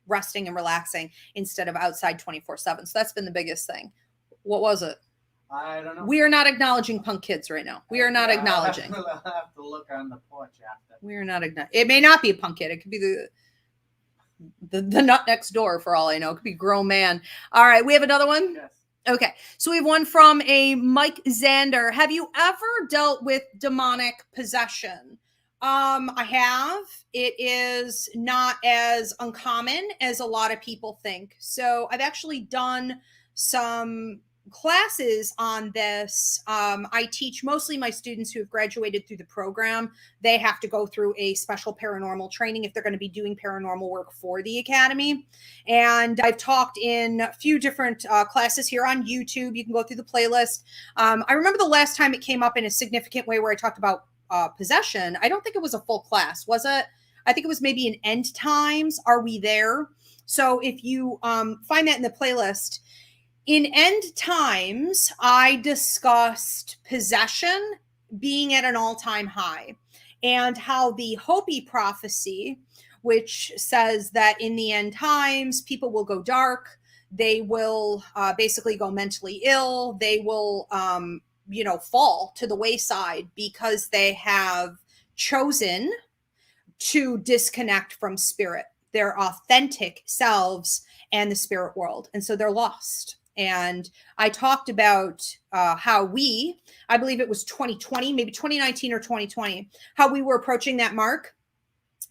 Speaker 2: resting and relaxing instead of outside 24/7. So that's been the biggest thing. What was it?
Speaker 1: I don't know.
Speaker 2: We are not acknowledging punk kids right now. We are not acknowledging.
Speaker 1: I'll have to look on the porch after.
Speaker 2: We are not acknowledging. It may not be a punk kid. It could be the nut next door for all I know. It could be a grown man. All right. We have another one.
Speaker 1: Yes.
Speaker 2: Okay. So we have one from a Mike Zander. Have you ever dealt with demonic possession? I have. It is not as uncommon as a lot of people think. So I've actually done some classes on this. I teach mostly my students who have graduated through the program. They have to go through a special paranormal training if they're going to be doing paranormal work for the academy. And I've talked in a few different classes here on YouTube. You can go through the playlist. I remember the last time it came up in a significant way where I talked about possession. I don't think it was a full class, was it? I think it was maybe an End Times. Are we there? So if you find that in the playlist, in End Times, I discussed possession being at an all-time high and how the Hopi prophecy, which says that in the end times, people will go dark, they will basically go mentally ill, they will, fall to the wayside because they have chosen to disconnect from spirit, their authentic selves and the spirit world. And so they're lost. And I talked about how I believe it was 2020, maybe 2019 or 2020, how we were approaching that mark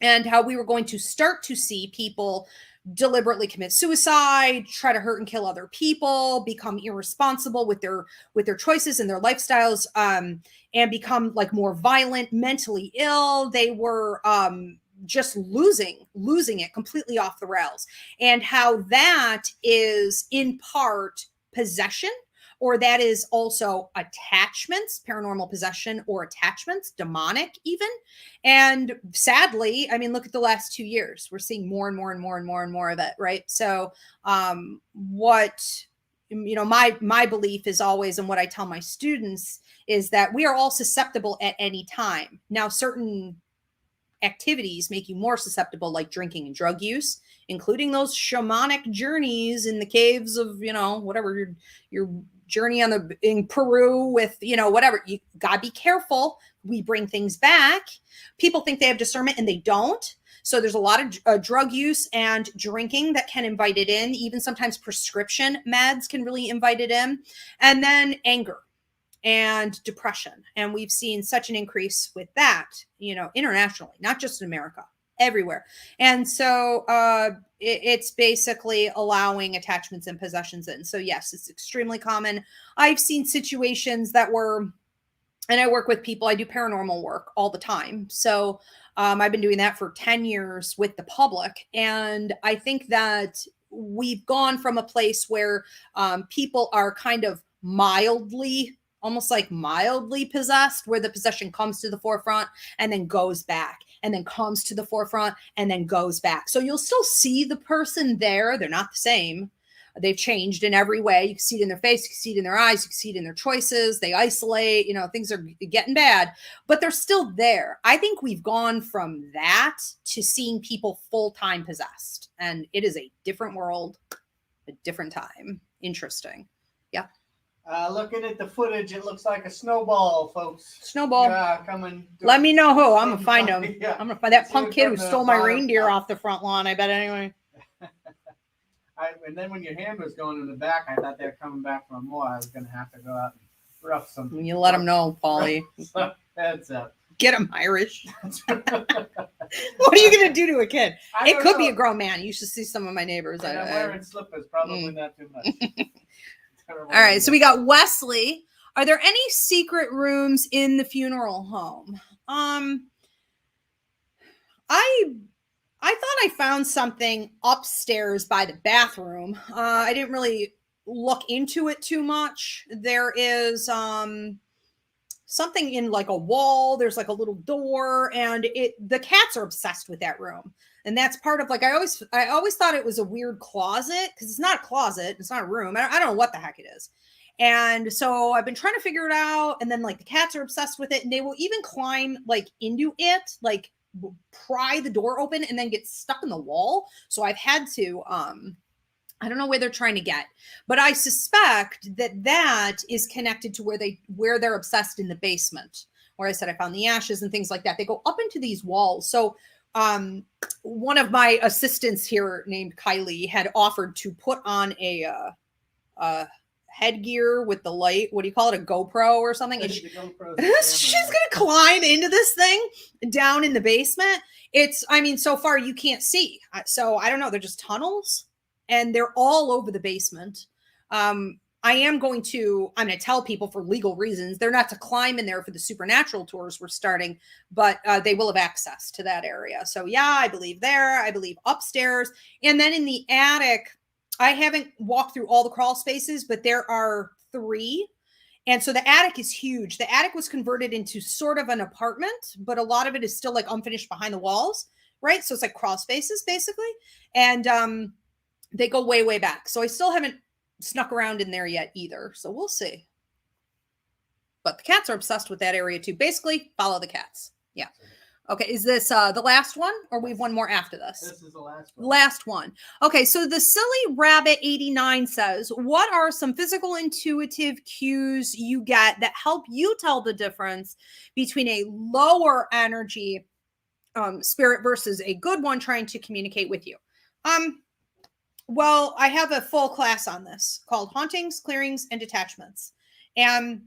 Speaker 2: and how we were going to start to see people deliberately commit suicide, try to hurt and kill other people, become irresponsible with their choices and their lifestyles, and become like more violent, mentally ill. They were just losing it completely off the rails, and how that is in part possession, or that is also attachments, paranormal possession or attachments, demonic even. And sadly, I mean, look at the last 2 years, we're seeing more and more and more and more and more of it, right? So what my belief is always, and what I tell my students, is that we are all susceptible at any time. Now, certain activities make you more susceptible, like drinking and drug use, including those shamanic journeys in the caves of, whatever your journey in Peru with, whatever. You gotta be careful. We bring things back. People think they have discernment and they don't. So there's a lot of drug use and drinking that can invite it in. Even sometimes prescription meds can really invite it in. And then anger and depression. And we've seen such an increase with that, internationally, not just in America, everywhere. And so it's basically allowing attachments and possessions in. So yes, it's extremely common. I've seen situations and I work with people, I do paranormal work all the time. So I've been doing that for 10 years with the public. And I think that we've gone from a place where people are kind of almost like mildly possessed, where the possession comes to the forefront and then goes back, and then comes to the forefront and then goes back. So you'll still see the person there. They're not the same. They've changed in every way. You can see it in their face, you can see it in their eyes, you can see it in their choices. They isolate, things are getting bad, but they're still there. I think we've gone from that to seeing people full-time possessed, and it is a different world, a different time. Interesting. Yeah.
Speaker 1: Looking at the footage, it looks like a snowball, folks.
Speaker 2: Snowball.
Speaker 1: Yeah, coming.
Speaker 2: Let me know who. I'm gonna find him.
Speaker 1: Yeah.
Speaker 2: I'm gonna find that punk kid who stole my reindeer off the front lawn. I bet anyway.
Speaker 1: And then when your hand was going in the back, I thought they were coming back from more. I was going to have to go out and rough some.
Speaker 2: You let them know, Paulie.
Speaker 1: Heads up.
Speaker 2: Get him Irish. What are you going to do to a kid? It could be a grown man. You should see some of my neighbors.
Speaker 1: I'm wearing slippers, probably not too much.
Speaker 2: All right, so we got Wesley. Are there any secret rooms in the funeral home? I thought I found something upstairs by the bathroom. I didn't really look into it too much. There is something in like a wall. There's like a little door, and the cats are obsessed with that room. And that's part of, like, I always thought it was a weird closet, because it's not a closet. It's not a room. I don't know what the heck it is. And so I've been trying to figure it out. And then, like, the cats are obsessed with it, and they will even climb like into it, like pry the door open and then get stuck in the wall. So I've had to, I don't know where they're trying to get, but I suspect that is connected to where they're obsessed in the basement, where I said I found the ashes and things like that. They go up into these walls. So one of my assistants here named Kylie had offered to put on a headgear with the light. What do you call it? A GoPro or something? And she's going to climb into this thing down in the basement. So far you can't see. So I don't know. They're just tunnels, and they're all over the basement. I'm going to tell people, for legal reasons, they're not to climb in there for the supernatural tours we're starting, but they will have access to that area. So yeah, I believe there. I believe upstairs. And then in the attic, I haven't walked through all the crawl spaces, but there are 3. And so the attic is huge. The attic was converted into sort of an apartment, but a lot of it is still like unfinished behind the walls, right? So it's like crawl spaces basically. And They go way, way back. So I still haven't snuck around in there yet either. So we'll see. But the cats are obsessed with that area too. Basically, follow the cats. Yeah. Okay, is this the last one, or we have one more after this?
Speaker 1: This is the last one.
Speaker 2: Last one. Okay, so the Silly Rabbit 89 says, what are some physical intuitive cues you get that help you tell the difference between a lower energy spirit versus a good one trying to communicate with you? Well, I have a full class on this called Hauntings, Clearings, and Detachments. And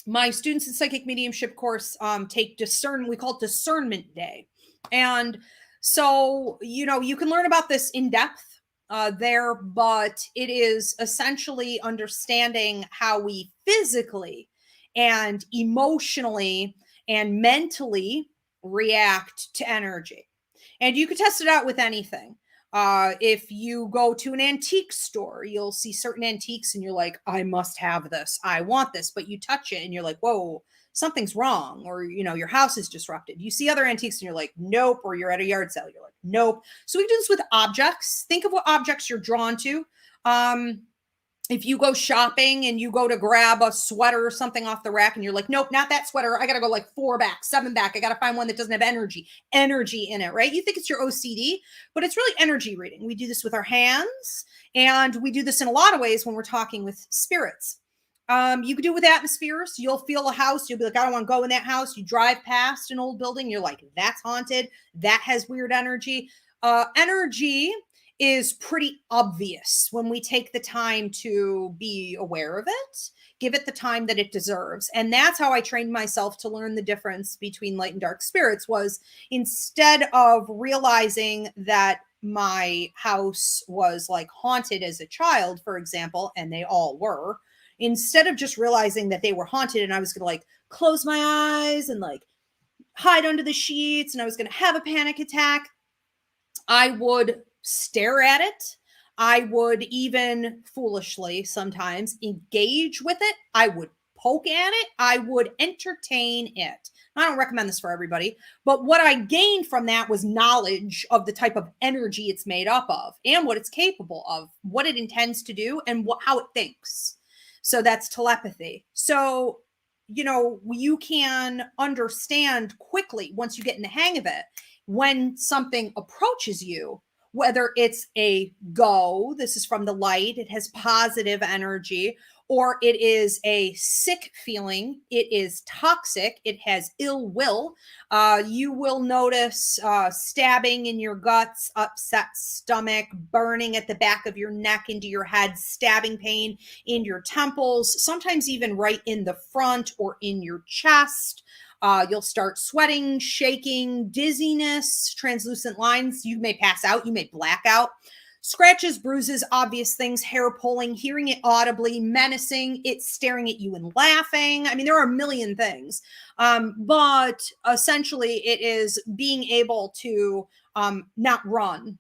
Speaker 2: my students in psychic mediumship course take we call it discernment day. And so, you can learn about this in depth there, but it is essentially understanding how we physically and emotionally and mentally react to energy. And you could test it out with anything. If you go to an antique store, you'll see certain antiques and you're like, I must have this. I want this. But you touch it and you're like, whoa, something's wrong. Or, your house is disrupted. You see other antiques and you're like, nope. Or you're at a yard sale. You're like, nope. So we do this with objects. Think of what objects you're drawn to. If you go shopping and you go to grab a sweater or something off the rack and you're like, nope, not that sweater. I got to go like 4 back, 7 back. I got to find one that doesn't have energy in it, right? You think it's your OCD, but it's really energy reading. We do this with our hands, and we do this in a lot of ways when we're talking with spirits. You could do it with atmospheres. You'll feel a house. You'll be like, I don't want to go in that house. You drive past an old building. You're like, that's haunted. That has weird energy. Energy is pretty obvious when we take the time to be aware of it, give it the time that it deserves. And that's how I trained myself to learn the difference between light and dark spirits, was instead of realizing that my house was like haunted as a child, for example, and they all were, instead of just realizing that they were haunted and I was going to like close my eyes and like hide under the sheets and I was going to have a panic attack, I would stare at it. I would even foolishly sometimes engage with it. I would poke at it. I would entertain it. I don't recommend this for everybody, but what I gained from that was knowledge of the type of energy it's made up of and what it's capable of, what it intends to do, and how it thinks. So that's telepathy. So, you can understand quickly once you get in the hang of it when something approaches you, whether it's a go, this is from the light, it has positive energy, or it is a sick feeling, it is toxic, it has ill will. You will notice stabbing in your guts, upset stomach, burning at the back of your neck into your head, stabbing pain in your temples, sometimes even right in the front or in your chest. You'll start sweating, shaking, dizziness, translucent lines. You may pass out. You may black out. Scratches, bruises, obvious things, hair pulling, hearing it audibly, menacing, it staring at you and laughing. I mean, there are a million things. But essentially, it is being able to not run.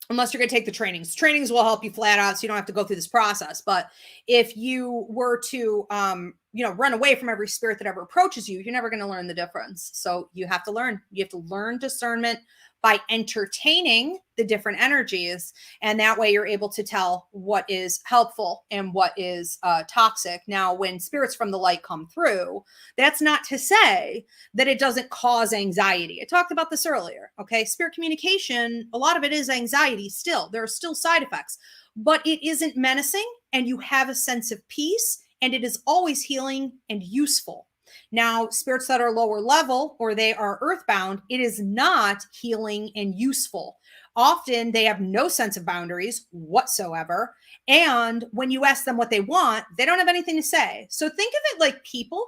Speaker 2: Unless you're going to take the trainings. Trainings will help you flat out so you don't have to go through this process. But if you were to, run away from every spirit that ever approaches you, you're never going to learn the difference. So you have to learn. You have to learn discernment by entertaining the different energies. And that way you're able to tell what is helpful and what is toxic. Now, when spirits from the light come through, that's not to say that it doesn't cause anxiety. I talked about this earlier. Okay. Spirit communication, a lot of it is anxiety still. There are still side effects, but it isn't menacing and you have a sense of peace and it is always healing and useful. Now, spirits that are lower level or they are earthbound, it is not healing and useful. Often they have no sense of boundaries whatsoever. And when you ask them what they want, they don't have anything to say. So think of it like people.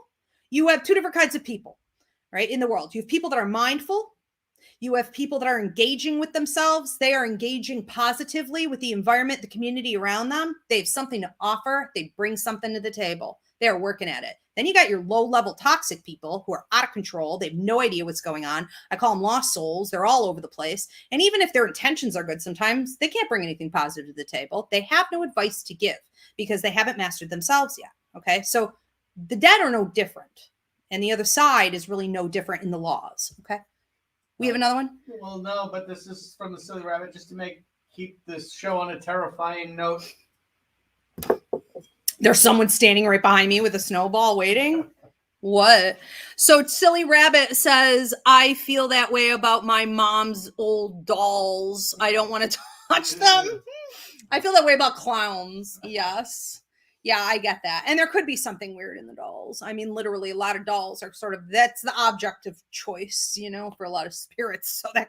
Speaker 2: You have 2 different kinds of people, right, in the world. You have people that are mindful. You have people that are engaging with themselves. They are engaging positively with the environment, the community around them. They have something to offer. They bring something to the table. They're working at it. Then you got your low-level toxic people who are out of control. They have no idea what's going on. I call them lost souls. They're all over the place. And even if their intentions are good, sometimes they can't bring anything positive to the table. They have no advice to give because they haven't mastered themselves yet. Okay, so the dead are no different. And the other side is really no different in the laws. Okay, we have another one?
Speaker 1: Well, no, but this is from the Silly Rabbit just to make keep this show on a terrifying note.
Speaker 2: There's someone standing right behind me with a snowball waiting. What? So Silly Rabbit says, I feel that way about my mom's old dolls. I don't want to touch them. I feel that way about clowns. Yes. Yeah, I get that. And there could be something weird in the dolls. I mean, literally, a lot of dolls are sort of, that's the object of choice, you know, for a lot of spirits. So that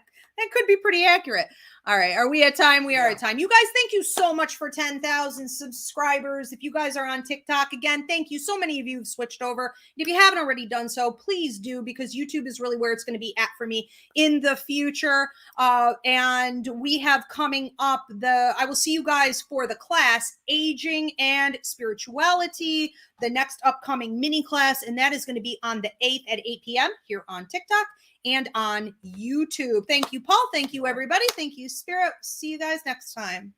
Speaker 2: could be pretty accurate. All right. Are we at time? We are at time. You guys, thank you so much for 10,000 subscribers. If you guys are on TikTok, again, thank you. So many of you have switched over. If you haven't already done so, please do, because YouTube is really where it's going to be at for me in the future. And we have coming up I will see you guys for the class, Aging and Spirituality, the next upcoming mini class. And that is going to be on the 8th at 8 p.m. here on TikTok and on YouTube. Thank you, Paul. Thank you, everybody. Thank you, Spirit. See you guys next time.